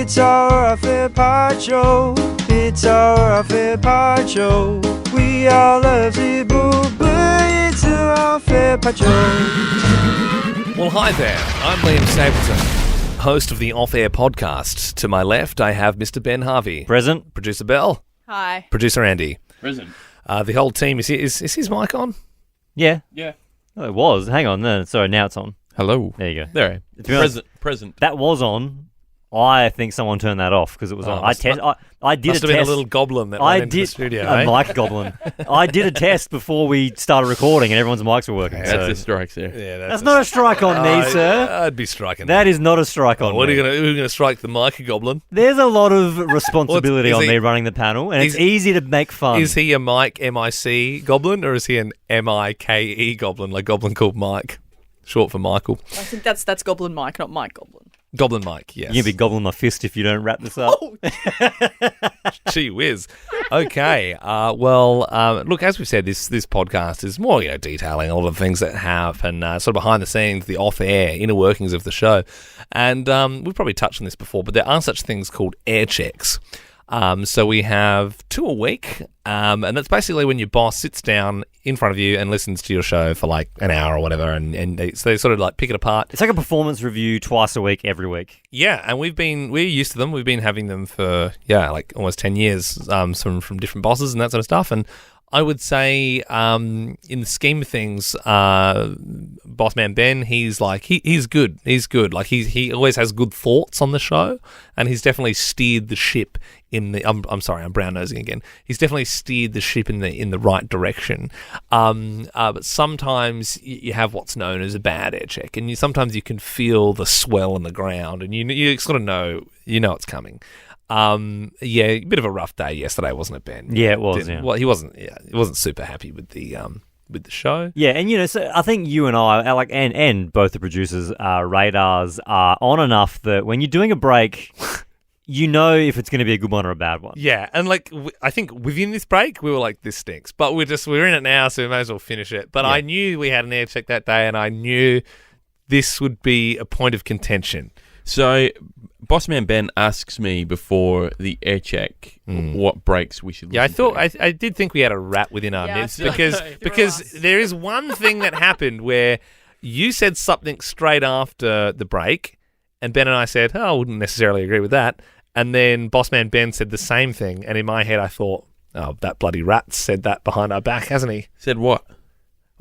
It's our Off-Air Pod Show. It's our Off-Air Pod Show. We are lovely, but it's our Off-Air Pod Show. Well, hi there. I'm Liam Stapleton, host of the Off-Air Podcast. To my left, I have Mr. Ben Harvey. Present. Producer Belle. Hi. Producer Andy. Present. The whole team is here. Is his mic on? Yeah. Yeah. Oh, it was. Hang on. No, sorry, now it's on. Hello. There you go. There. To be honest, Present. that was on. I think someone turned that off because it was on. I did must a have test. been a little goblin that I went into did the studio. a eh? mic goblin. I did a test before we started recording, and everyone's mics were working. That's so. the strikes there. Yeah, That's not a strike on me, sir. I'd be striking. That is not a strike on What are me. you going to strike the mic goblin? There's a lot of responsibility Is on he- me running the panel, and it's is- easy to make fun. Is he a Mike M-I-C goblin, or is he an M-I-K-E goblin, like goblin called Mike, short for Michael? I think that's Goblin Mike, not Mike Goblin. Goblin Mike, yes. You're going to be gobbling my fist if you don't wrap this up. Oh, Gee whiz. Okay. Look, as we've said, this podcast is more, detailing a lot of things that happen sort of behind the scenes, the off-air, inner workings of the show. And we've probably touched on this before, but there are such things called air checks. So we have 2 a week, and that's basically when your boss sits down in front of you and listens to your show for like an hour or whatever, and they sort of like pick it apart. It's like a performance review twice a week, every week. Yeah, and we're used to them. We've been having them for like almost 10 years, from different bosses and that sort of stuff. And I would say, in the scheme of things, Boss Man Ben, he's good. He's good. Like he always has good thoughts on the show, and he's definitely steered the ship in the. I'm sorry, I'm brown nosing again. He's definitely steered the ship in the right direction. But sometimes you have what's known as a bad air check, and sometimes you can feel the swell in the ground, and you sort of know it's coming. A bit of a rough day yesterday, wasn't it, Ben? Yeah, it was. Yeah. Well, he wasn't super happy with the show. Yeah, and so I think you and I, and both the producers, radars are on enough that when you're doing a break, you know if it's going to be a good one or a bad one. Yeah, and I think within this break, we were like, this stinks. But we're in it now, so we may as well finish it. But Yeah. I knew we had an air check that day, and I knew this would be a point of contention. So, Bossman Ben asks me before the air check what breaks we should Yeah, listen to. I did think we had a rat within our Yeah, I midst feel like because there is one thing that happened where you said something straight after the break, and Ben and I said, I wouldn't necessarily agree with that. And then Bossman Ben said the same thing, and in my head I thought, oh, that bloody rat said that behind our back, hasn't he? Said what?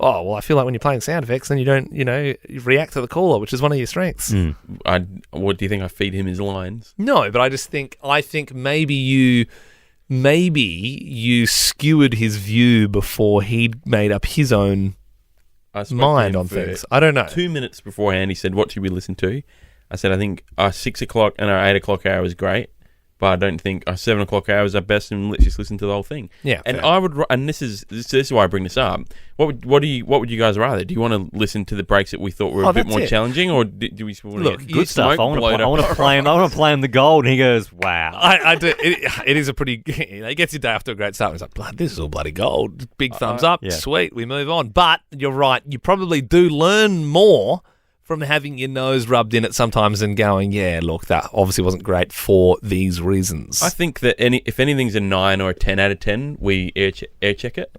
Oh, well, I feel like when you're playing sound effects, then you don't, you react to the caller, which is one of your strengths. What do you think? I feed him his lines? No, but I think maybe you skewered his view before he'd made up his own I spoke to mind him on for things. I don't know. 2 minutes beforehand, he said, what should we listen to? I said, I think our 6 o'clock and our 8 o'clock hour is great, but I don't think our 7 o'clock hour is our best, and let's just listen to the whole thing. Yeah, and fair. I would, and this is why I bring this up. What would you guys rather? Do you want to listen to the breaks that we thought were a bit that's more it. challenging, or do we want Look, to you- Good stuff. I want to play him. I want to play him the gold, and he goes, "Wow." I do. It is a pretty. It gets your day after a great start. It's like, blood, this is all bloody gold. Big thumbs up. yeah. Sweet. We move on. But you're right. You probably do learn more from having your nose rubbed in it sometimes and going, yeah, look, that obviously wasn't great for these reasons. I think that if anything's a 9 or a 10 out of 10, we air check it.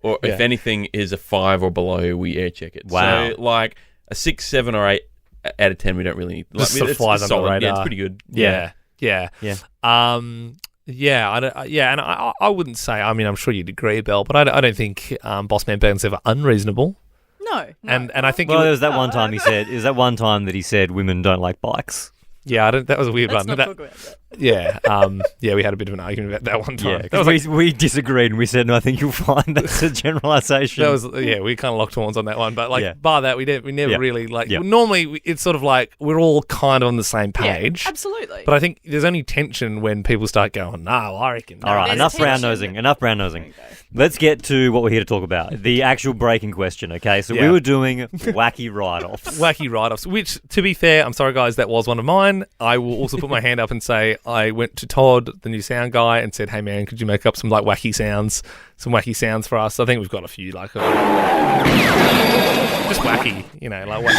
Or if Yeah. anything is a 5 or below, we air check it. Wow. So, like a 6, 7, or 8 out of 10, we don't really... Just sort of flies under the solid. Yeah, radar. it's pretty good. Yeah. Yeah. And I wouldn't say. I mean, I'm sure you'd agree, Belle, but I don't think Bossman Ben's ever unreasonable. No. And I think Well, there was that one time he said. Is that one time that he said women don't like bikes? yeah, that was a weird Let's one. not talk about that. Yeah, we had a bit of an argument about that one time. Yeah, that because was like, we disagreed, and we said, "No, I think you'll find that's a generalisation." that was we kind of locked horns on that one, but Yeah. bar that we never Yeah. really Yeah. Normally it's sort of like we're all kind of on the same page. Yeah, absolutely. But I think there's only tension when people start going, no, I reckon. All right, there's enough tension. brown nosing. Enough brown nosing. Let's get to what we're here to talk about. The actual break in question. Okay, so we Yeah. were doing wacky write-offs. Wacky write-offs, which, to be fair, I'm sorry, guys, that was one of mine. I will also put my hand up and say I went to Todd, the new sound guy, and said, hey, man, could you make up some wacky sounds for us? I think we've got a few, just wacky, wacky.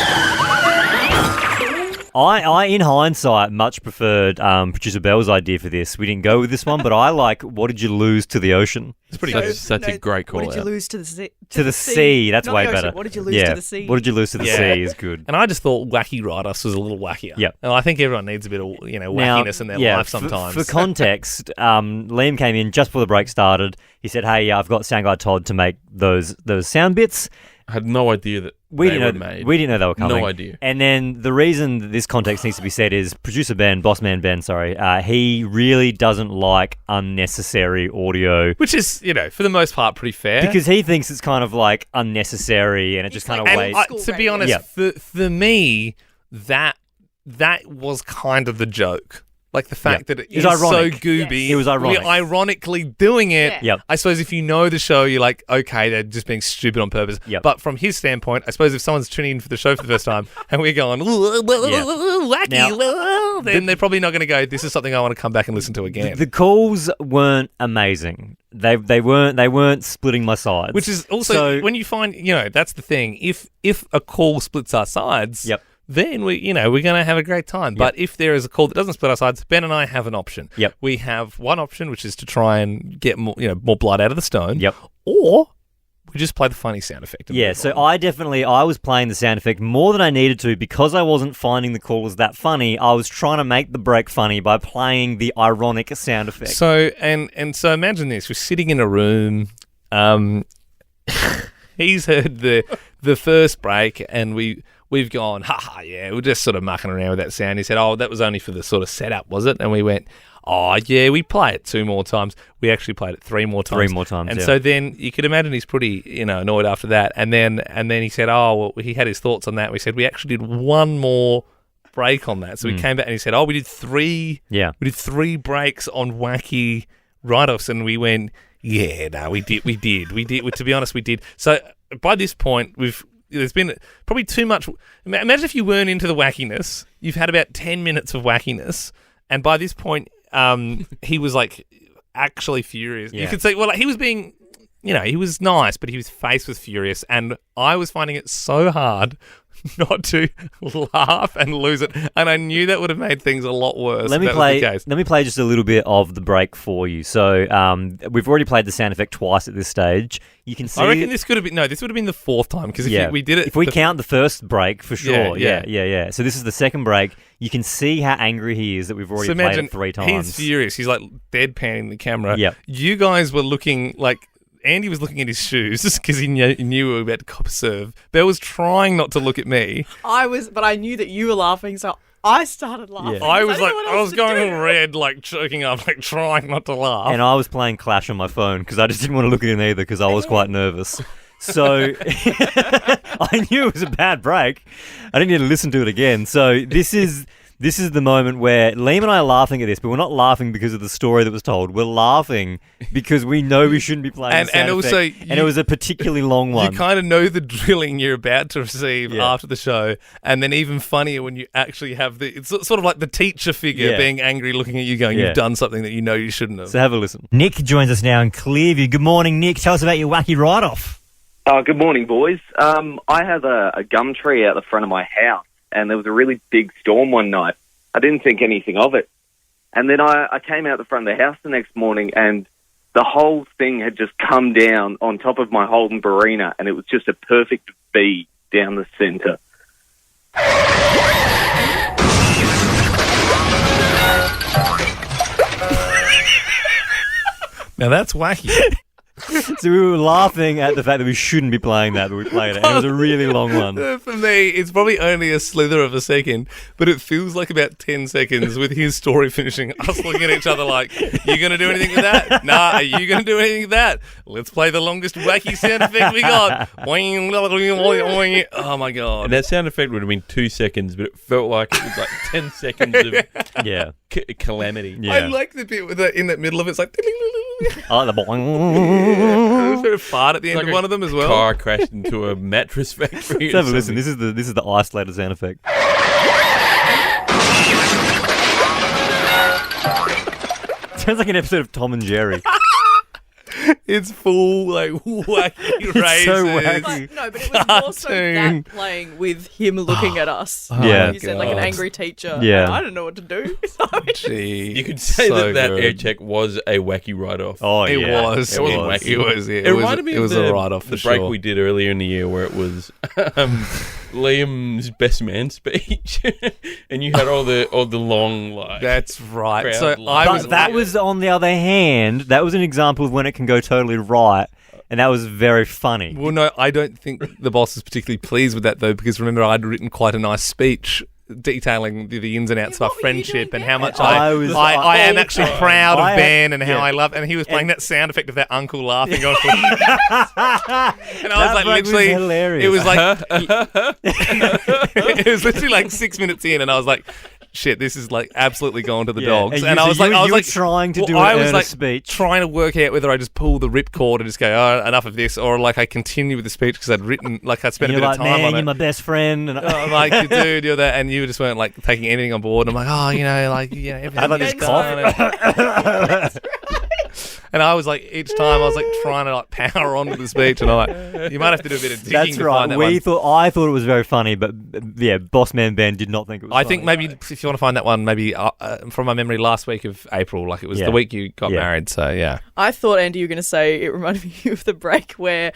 I, in hindsight, much preferred Producer Bell's idea for this. We didn't go with this one, but I like, what did you lose to the ocean? It's pretty good. That's a great call What did you out. lose to the sea? To the sea. That's Not way the ocean. better. What did you lose to the sea? What did you lose to the Yeah. sea is good. And I just thought Wacky Write-Offs was a little wackier. Yep. And I think everyone needs a bit of wackiness in their life sometimes. For context, Liam came in just before the break started. He said, "Hey, I've got sound guy Todd to make those sound bits." I had no idea that We they didn't were know. made. We didn't know they were coming. No idea. And then the reason that this context needs to be said is producer Ben, boss man Ben, he really doesn't like unnecessary audio Which is, for the most part, pretty fair. because he thinks it's kind of like unnecessary and it just He's kind of like, and weighs. I- to be radio. honest, Yeah. for me, that was kind of the joke. Like the fact that it It's is ironic. so gooby. Yes. It was ironic. We're ironically doing it. Yeah. Yep. I suppose if you know the show, you're like, okay, they're just being stupid on purpose. Yep. But from his standpoint, I suppose if someone's tuning in for the show for the first time and we're going, wacky, Now, then they're probably not going to go, this is something I want to come back and listen to again. The calls weren't amazing. They weren't splitting my sides. Which is also, So- when you find, that's the thing. If a call splits our sides, Yep. then we're going to have a great time. But if there is a call that doesn't split our sides, Ben and I have an option. Yep. We have one option, which is to try and get more blood out of the stone. Yep. Or we just play the funny sound effect. and Yeah, move so on. I was playing the sound effect more than I needed to because I wasn't finding the calls that funny. I was trying to make the break funny by playing the ironic sound effect. So and so imagine this: we're sitting in a room. He's heard the first break, and we've gone, ha, yeah, we're just sort of mucking around with that sound. He said, oh, that was only for the sort of setup, was it? And we went, oh, yeah, we play it 2 more times. We actually played it 3 more times. 3 more times, And yeah. so then you could imagine he's pretty, annoyed after that. And then he said, oh, well, he had his thoughts on that. We said, we actually did 1 more break on that. So we came back and he said, oh, we did 3. Yeah. We did 3 breaks on Wacky Write-Offs. And we went, yeah, no, we did. To be honest, we did. So by this point, there's been probably too much. Imagine if you weren't into the wackiness. You've had about 10 minutes of wackiness, and by this point, he was like actually furious. You Yeah. could say, well, he was being, he was nice, but he was faced with furious, and I was finding it so hard not to laugh and lose it, and I knew that would have made things a lot worse. Let me if that was the play. case. Let me play just a little bit of the break for you. So we've already played the sound effect twice at this stage. You can see. I reckon this would have been the 4th time because if we did it, If we count the first break, for sure. Yeah. Yeah. So this is the second break. You can see how angry he is that we've already So played imagine it 3 times. he's furious. He's like deadpanning the camera. Yep. You guys were looking like Andy was looking at his shoes because he knew we were about to cop a serve. Bear was trying not to look at me. But I knew that you were laughing, so I started laughing. Yeah. I because was didn't like, know what I else was to going do. all red, like choking up, like trying not to laugh. And I was playing Clash on my phone because I just didn't want to look at him either because I was quite nervous. So I knew it was a bad break. I didn't need to listen to it again. So this is the moment where Liam and I are laughing at this, but we're not laughing because of the story that was told. We're laughing because we know we shouldn't be playing the sound And also effect. And it was a particularly long one. You kind of know the drilling you're about to receive Yeah. after the show, and then even funnier when you actually have it's sort of like the teacher figure Yeah. being angry, looking at you, going, Yeah. "You've done something that you know you shouldn't have." So have a listen. Nick joins us now in Clearview. Good morning, Nick. Tell us about your wacky write-off. Good morning, boys. I have a gum tree out the front of my house, and there was a really big storm one night. I didn't think anything of it. And then I came out the front of the house the next morning, and the whole thing had just come down on top of my Holden Barina, and it was just a perfect V down the centre. Now that's wacky. So we were laughing at the fact that we shouldn't be playing that, but we played it. And it was a really long one. For me, it's probably only a slither of a second, but it feels like about 10 seconds with his story finishing, us looking at each other like, you going to do anything with that? Nah, are you going to do anything with that? Let's play the longest wacky sound effect we got. Oh, my God. And that sound effect would have been 2 seconds, but it felt like it was like 10 seconds of Yeah. calamity. Yeah. I like the bit with the, in the middle of it, it's like... Oh, the boing. There's a bit of fart at the end Like of a one of them as well. Car crashed into a mattress factory. Let's have a listen. This is the isolated sound effect. Sounds like an episode of Tom and Jerry. It's full like wacky races. so wacky. Like, no, but it was more so Cartoon. that playing with him looking at us. Yeah. He said like an God. angry teacher. Yeah. And I don't know what to do. So Gee, You could say so that good. air check was a wacky write-off. Oh, It yeah. was. It was It wacky. was. Yeah, It reminded me it of was the, a write-off for the break sure. we did earlier in the year where it was Liam's best man speech, and you had all the long like. That's right. crowd So laugh. I But was. that was, on the other hand, that was an example of when it can go totally right, and that was very funny. Well, no, I don't think the boss was particularly pleased with that though, because remember I'd written quite a nice speech detailing the ins and outs of our what were you friendship doing and how then? much I I am was- actually proud I of had- Ben and how yeah. I love. And he was playing that sound effect of that uncle laughing on. And I was That like, bloke was literally, hilarious. it was like, it was literally like 6 minutes in, and I was like, shit, this is like absolutely gone to the dogs. And I was like, trying to do I an was earnest like speech. trying to work out whether I just pull the ripcord and just go, oh, enough of this, or like I continue with the speech because I'd written, like I'd spent And a you're bit like, of time man, on you're it. my best friend. And I'm like, dude, you're that, and you just weren't like taking anything on board. I'm like, oh, you know, like, yeah, everything. How about this is done. And I was like, each time I was like trying to like power onto the speech, and I'm like, you might have to do a bit of digging That's to right. find that one. I thought it was very funny, but yeah, Bossman Ben did not think it was. I think funny. maybe if you want to find that one, maybe from my memory, last week of April, like it was Yeah. the week you got Yeah. married. So yeah, I thought, Andy, you were going to say it reminded me of the break where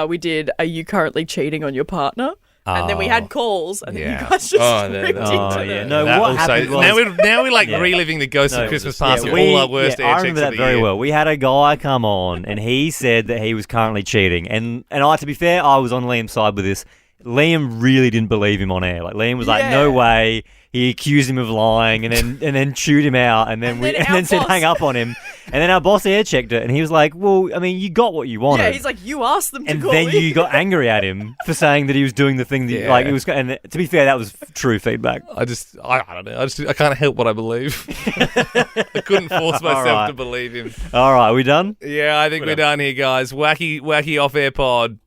we did "Are you currently cheating on your partner?" And then we had calls, and then Yeah. you guys just Oh, no, ripped that's- into Oh, them. yeah. No, That what also- happened was... now we're like Yeah. reliving the ghost No, of Christmas yeah, past of all our worst air I checks remember of that the very year. well. We had a guy come on, and he said that he was currently cheating. And to be fair, I was on Liam's side with this. Liam really didn't believe him on air. Like Liam was like, Yeah. "No way." He accused him of lying, and then chewed him out, and then And then our then said, boss- "Hang up on him." And then our boss air checked it, and he was like, "Well, I mean, you got what you wanted." Yeah, he's like, you asked them to and call then me. you got angry at him for saying that he was doing the thing that Yeah. like it was. And to be fair, that was true feedback. I don't know. I can't help what I believe. I couldn't force myself All right. to believe him. All right, are we done? Yeah, I think we're done here, guys. Wacky off air pod.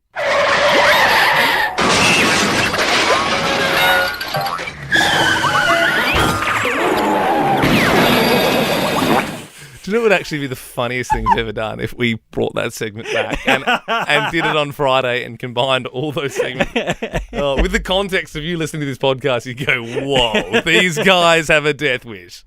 Do you know what would actually be the funniest thing we've ever done if we brought that segment back and did it on Friday and combined all those segments? With the context of you listening to this podcast, you go, whoa, these guys have a death wish.